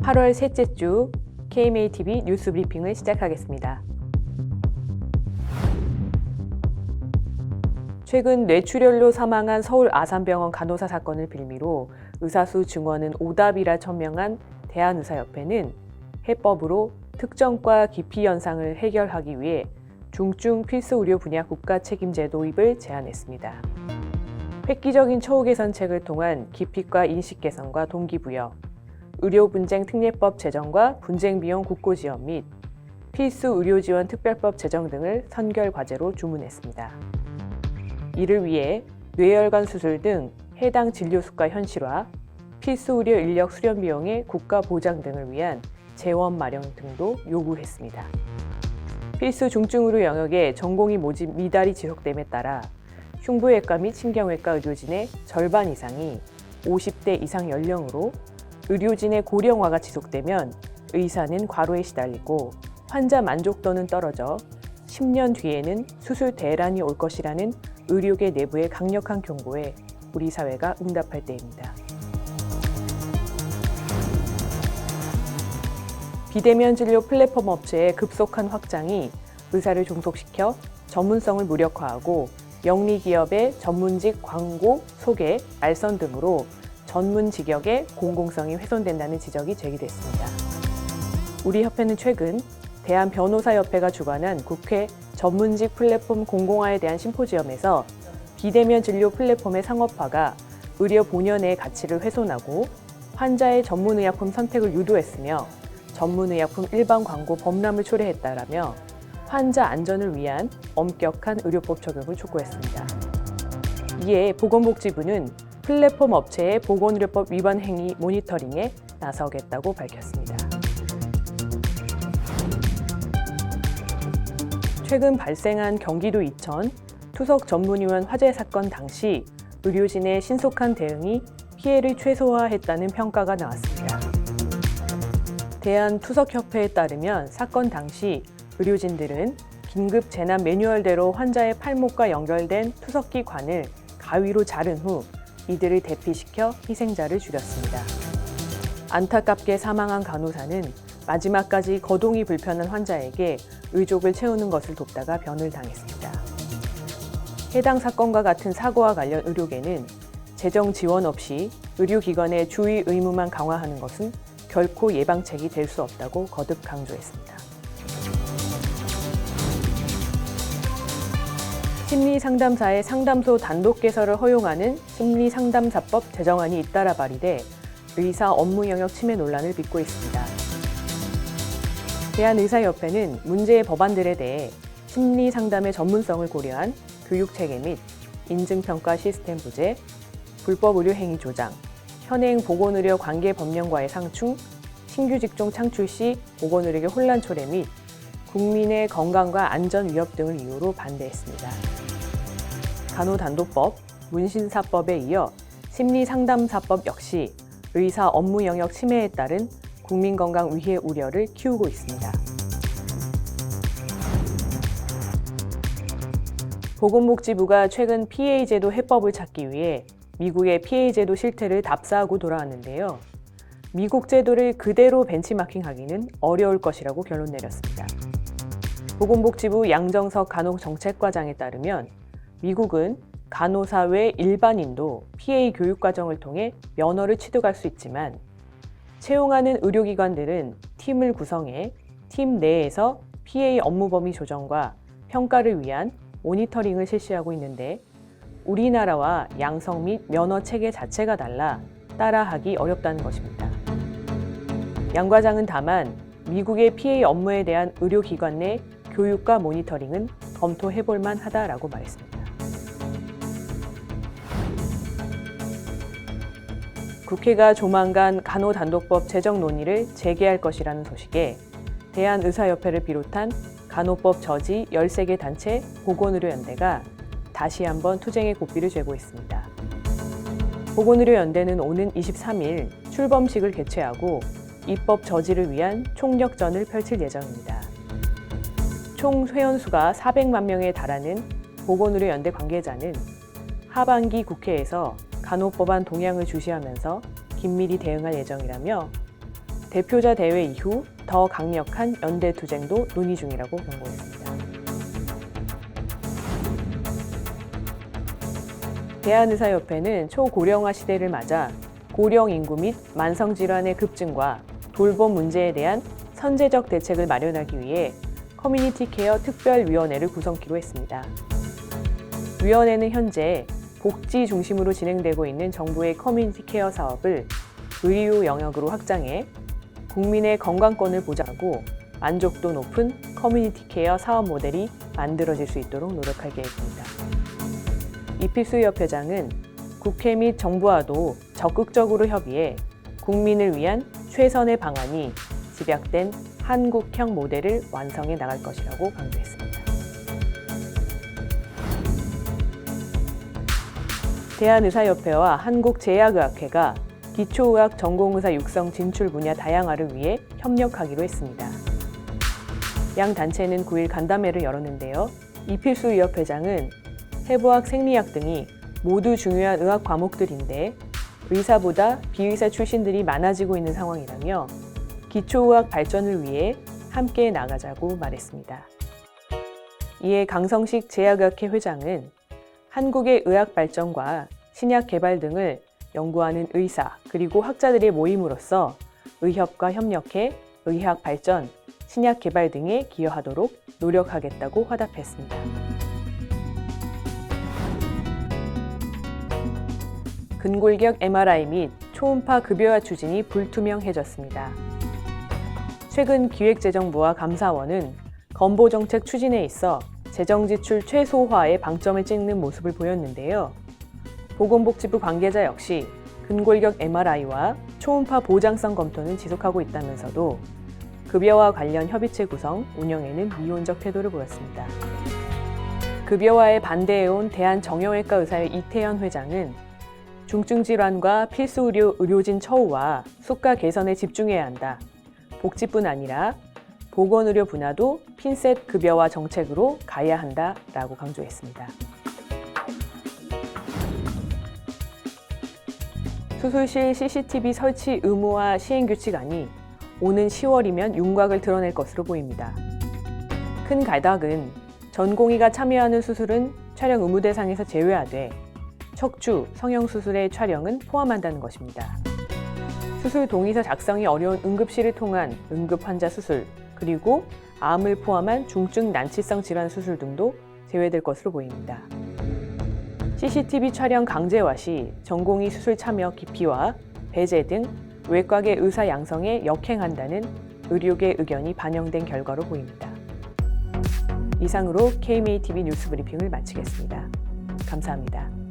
8월 셋째 주 KMATV 뉴스 브리핑을 시작하겠습니다. 최근 뇌출혈로 사망한 서울 아산병원 간호사 사건을 빌미로 의사수 증원은 오답이라 천명한 대한의사협회는 해법으로 특정과 기피 현상을 해결하기 위해 중증 필수 의료 분야 국가 책임제 도입을 제안했습니다. 획기적인 처우 개선책을 통한 기피과 인식 개선과 동기부여, 의료 분쟁 특례법 제정과 분쟁 비용 국고 지원 및 필수 의료 지원 특별법 제정 등을 선결 과제로 주문했습니다. 이를 위해 뇌혈관 수술 등 해당 진료 수가 현실화, 필수 의료 인력 수련 비용의 국가 보장 등을 위한 재원 마련 등도 요구했습니다. 필수 중증 의료 영역의 전공의 모집 미달이 지속됨에 따라 흉부외과 및 신경외과 의료진의 절반 이상이 50대 이상 연령으로 의료진의 고령화가 지속되면 의사는 과로에 시달리고 환자 만족도는 떨어져 10년 뒤에는 수술 대란이 올 것이라는 의료계 내부의 강력한 경고에 우리 사회가 응답할 때입니다. 비대면 진료 플랫폼 업체의 급속한 확장이 의사를 종속시켜 전문성을 무력화하고 영리 기업의 전문직 광고, 소개, 알선 등으로 전문 직역의 공공성이 훼손된다는 지적이 제기됐습니다. 우리 협회는 최근 대한변호사협회가 주관한 국회 전문직 플랫폼 공공화에 대한 심포지엄에서 비대면 진료 플랫폼의 상업화가 의료 본연의 가치를 훼손하고 환자의 전문의약품 선택을 유도했으며 전문의약품 일반 광고 범람을 초래했다라며 환자 안전을 위한 엄격한 의료법 적용을 촉구했습니다. 이에 보건복지부는 플랫폼 업체의 보건의료법 위반 행위 모니터링에 나서겠다고 밝혔습니다. 최근 발생한 경기도 이천 투석 전문의원 화재 사건 당시 의료진의 신속한 대응이 피해를 최소화했다는 평가가 나왔습니다. 대한투석협회에 따르면 사건 당시 의료진들은 긴급 재난 매뉴얼대로 환자의 팔목과 연결된 투석기 관을 가위로 자른 후 이들을 대피시켜 희생자를 줄였습니다. 안타깝게 사망한 간호사는 마지막까지 거동이 불편한 환자에게 의족을 채우는 것을 돕다가 변을 당했습니다. 해당 사건과 같은 사고와 관련 의료계는 재정 지원 없이 의료기관의 주의 의무만 강화하는 것은 결코 예방책이 될 수 없다고 거듭 강조했습니다. 심리상담사의 상담소 단독 개설을 허용하는 심리상담사법 제정안이 잇따라 발의돼 의사 업무 영역 침해 논란을 빚고 있습니다. 대한의사협회는 문제의 법안들에 대해 심리상담의 전문성을 고려한 교육체계 및 인증평가 시스템 부재, 불법 의료행위 조장, 현행 보건의료 관계법령과의 상충, 신규 직종 창출 시 보건의료계 혼란 초래 및 국민의 건강과 안전 위협 등을 이유로 반대했습니다. 간호단도법, 문신사법에 이어 심리상담사법 역시 의사 업무 영역 침해에 따른 국민건강 위해 우려를 키우고 있습니다. 보건복지부가 최근 PA제도 해법을 찾기 위해 미국의 PA제도 실태를 답사하고 돌아왔는데요. 미국 제도를 그대로 벤치마킹하기는 어려울 것이라고 결론 내렸습니다. 보건복지부 양정석 간호정책과장에 따르면 미국은 간호사 외 일반인도 PA 교육과정을 통해 면허를 취득할 수 있지만 채용하는 의료기관들은 팀을 구성해 팀 내에서 PA 업무 범위 조정과 평가를 위한 모니터링을 실시하고 있는데 우리나라와 양성 및 면허 체계 자체가 달라 따라하기 어렵다는 것입니다. 양 과장은 다만 미국의 PA 업무에 대한 의료기관 내 교육과 모니터링은 검토해볼 만하다라고 말했습니다. 국회가 조만간 간호단독법 제정 논의를 재개할 것이라는 소식에 대한의사협회를 비롯한 간호법 저지 13개 단체 보건의료연대가 다시 한번 투쟁의 고삐를 쥐고 있습니다. 보건의료연대는 오는 23일 출범식을 개최하고 입법 저지를 위한 총력전을 펼칠 예정입니다. 총 회원수가 400만 명에 달하는 보건의료연대 관계자는 하반기 국회에서 간호법안 동향을 주시하면서 긴밀히 대응할 예정이라며 대표자 대회 이후 더 강력한 연대 투쟁도 논의 중이라고 경고했습니다. 대한의사협회는 초고령화 시대를 맞아 고령 인구 및 만성질환의 급증과 돌봄 문제에 대한 선제적 대책을 마련하기 위해 커뮤니티 케어 특별위원회를 구성키로 했습니다. 위원회는 현재 복지 중심으로 진행되고 있는 정부의 커뮤니티 케어 사업을 의료 영역으로 확장해 국민의 건강권을 보장하고 만족도 높은 커뮤니티 케어 사업 모델이 만들어질 수 있도록 노력할 계획입니다. 이필수 협회장은 국회 및 정부와도 적극적으로 협의해 국민을 위한 최선의 방안이 집약된 한국형 모델을 완성해 나갈 것이라고 강조했습니다. 대한의사협회와 한국제약의학회가 기초의학 전공의사 육성 진출 분야 다양화를 위해 협력하기로 했습니다. 양 단체는 9일 간담회를 열었는데요. 이필수 의협회장은 해부학, 생리학 등이 모두 중요한 의학 과목들인데 의사보다 비의사 출신들이 많아지고 있는 상황이라며 기초의학 발전을 위해 함께 나가자고 말했습니다. 이에 강성식 제약의학회 회장은 한국의 의학 발전과 신약 개발 등을 연구하는 의사 그리고 학자들의 모임으로써 의협과 협력해 의학 발전, 신약 개발 등에 기여하도록 노력하겠다고 화답했습니다. 근골격 MRI 및 초음파 급여화 추진이 불투명해졌습니다. 최근 기획재정부와 감사원은 건보정책 추진에 있어 재정지출 최소화에 방점을 찍는 모습을 보였는데요. 보건복지부 관계자 역시 근골격 MRI와 초음파 보장성 검토는 지속하고 있다면서도 급여와 관련 협의체 구성, 운영에는 미온적 태도를 보였습니다. 급여화에 반대해온 대한정형외과 의사회 이태현 회장은 중증 질환과 필수 의료진 처우와 수가 개선에 집중해야 한다. 복지뿐 아니라 보건의료 분야도 핀셋 급여화 정책으로 가야 한다라고 강조했습니다. 수술실 CCTV 설치 의무화 시행규칙안이 오는 10월이면 윤곽을 드러낼 것으로 보입니다. 큰 가닥은 전공의가 참여하는 수술은 촬영 의무 대상에서 제외하되 척추, 성형수술의 촬영은 포함한다는 것입니다. 수술 동의서 작성이 어려운 응급실을 통한 응급 환자 수술, 그리고 암을 포함한 중증 난치성 질환 수술 등도 제외될 것으로 보입니다. CCTV 촬영 강제화 시 전공의 수술 참여 기피와 배제 등 외과계 의사 양성에 역행한다는 의료계 의견이 반영된 결과로 보입니다. 이상으로 KMATV 뉴스 브리핑을 마치겠습니다. 감사합니다.